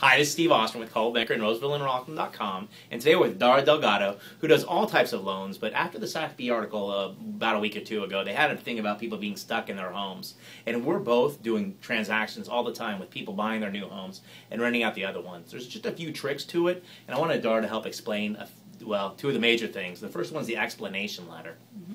Hi, this is Steve Ostrom with Coldwell and Roseville and Rocklin.com, and today we're with Dara Delgado, who does all types of loans, but after the Sept article about a week or two ago, they had a thing about people being stuck in their homes, and we're both doing transactions all the time with people buying their new homes and renting out the other ones. There's just a few tricks to it, and I wanted Dara to help explain, two of the major things. The first one's the explanation letter. Mm-hmm.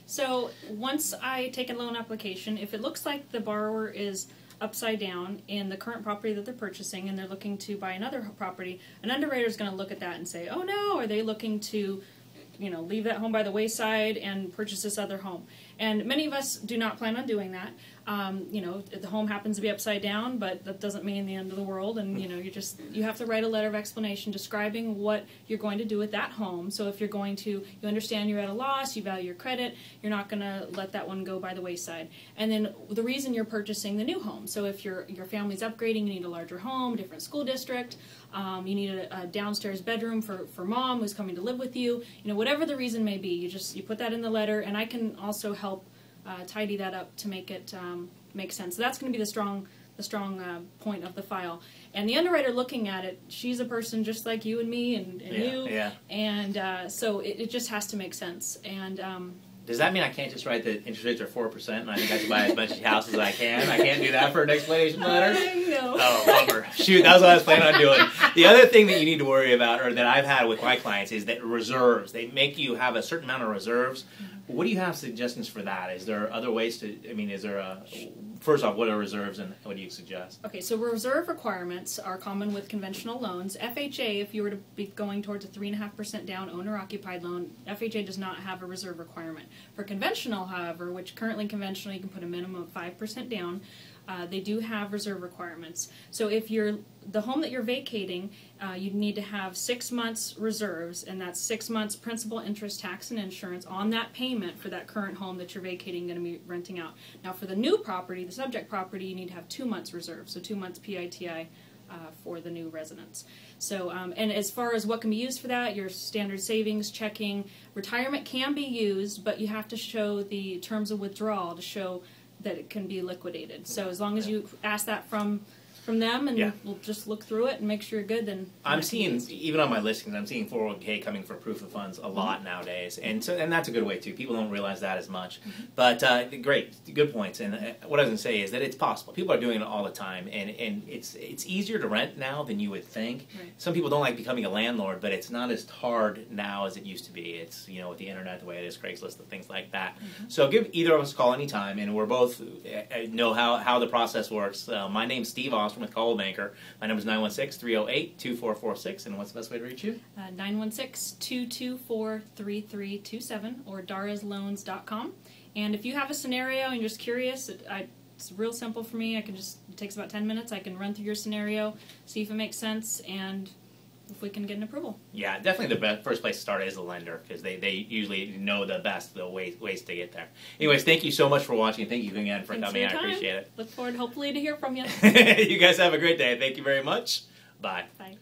So once I take a loan application, if it looks like the borrower is upside down in the current property that they're purchasing and they're looking to buy another property, an underwriter is going to look at that and say, oh no, are they looking to leave that home by the wayside and purchase this other home? And many of us do not plan on doing that. The home happens to be upside down, but that doesn't mean the end of the world. And you have to write a letter of explanation describing what you're going to do with that home. So if you understand you're at a loss, you value your credit, you're not going to let that one go by the wayside. And then the reason you're purchasing the new home. So if your family's upgrading, you need a larger home, different school district, you need a downstairs bedroom for mom who's coming to live with you. Whatever the reason may be, you put that in the letter, and I can also help tidy that up to make it make sense. So that's going to be the strong point of the file. And the underwriter looking at it, she's a person just like you and me and you. Yeah. And so it just has to make sense. And does that mean I can't just write that interest rates are 4% and I think I should buy as much houses as I can? I can't do that for an explanation letter? No. Oh, bummer. Shoot, that was what I was planning on doing. The other thing that you need to worry about, or that I've had with my clients, is that reserves. They make you have a certain amount of reserves. What do you have suggestions for that? Is there other ways to, first off, what are reserves and what do you suggest? Okay, so reserve requirements are common with conventional loans. FHA, if you were to be going towards a 3.5% down owner-occupied loan, FHA does not have a reserve requirement. For conventional, however, which currently conventional you can put a minimum of 5% down, they do have reserve requirements. So if the home that you're vacating, you need to have 6 months reserves, and that's 6 months principal, interest, tax, and insurance on that payment for that current home that you're vacating, going to be renting out. Now for the new property, the subject property, you need to have 2 months reserves, so 2 months PITI for the new residence. So, and as far as what can be used for that, your standard savings, checking, retirement can be used, but you have to show the terms of withdrawal to show that it can be liquidated. So as long as you ask that from them, and we'll just look through it and make sure you're good, then I'm seeing, even on my listings, I'm seeing 401k coming for proof of funds a lot nowadays, and that's a good way too. People don't realize that as much, but great, good points. And what I was going to say is that it's possible. People are doing it all the time, and it's easier to rent now than you would think. Right. Some people don't like becoming a landlord, but it's not as hard now as it used to be. It's with the internet the way it is, Craigslist and things like that. So give either of us a call anytime, and we're both know how the process works. My name's Steve Ostrom with Coldwell. My number is 916-308-2446, and what's the best way to reach you? 916-224-3327 or darasloans.com. And if you have a scenario and you're just curious, it's real simple for me. It takes about 10 minutes. I can run through your scenario, see if it makes sense, and if we can get an approval. Yeah, definitely the first place to start is the lender, because they usually know the ways to get there. Anyways, thank you so much for watching. Thank you again for coming. I appreciate it. Look forward, hopefully, to hear from you. You guys have a great day. Thank you very much. Bye. Bye.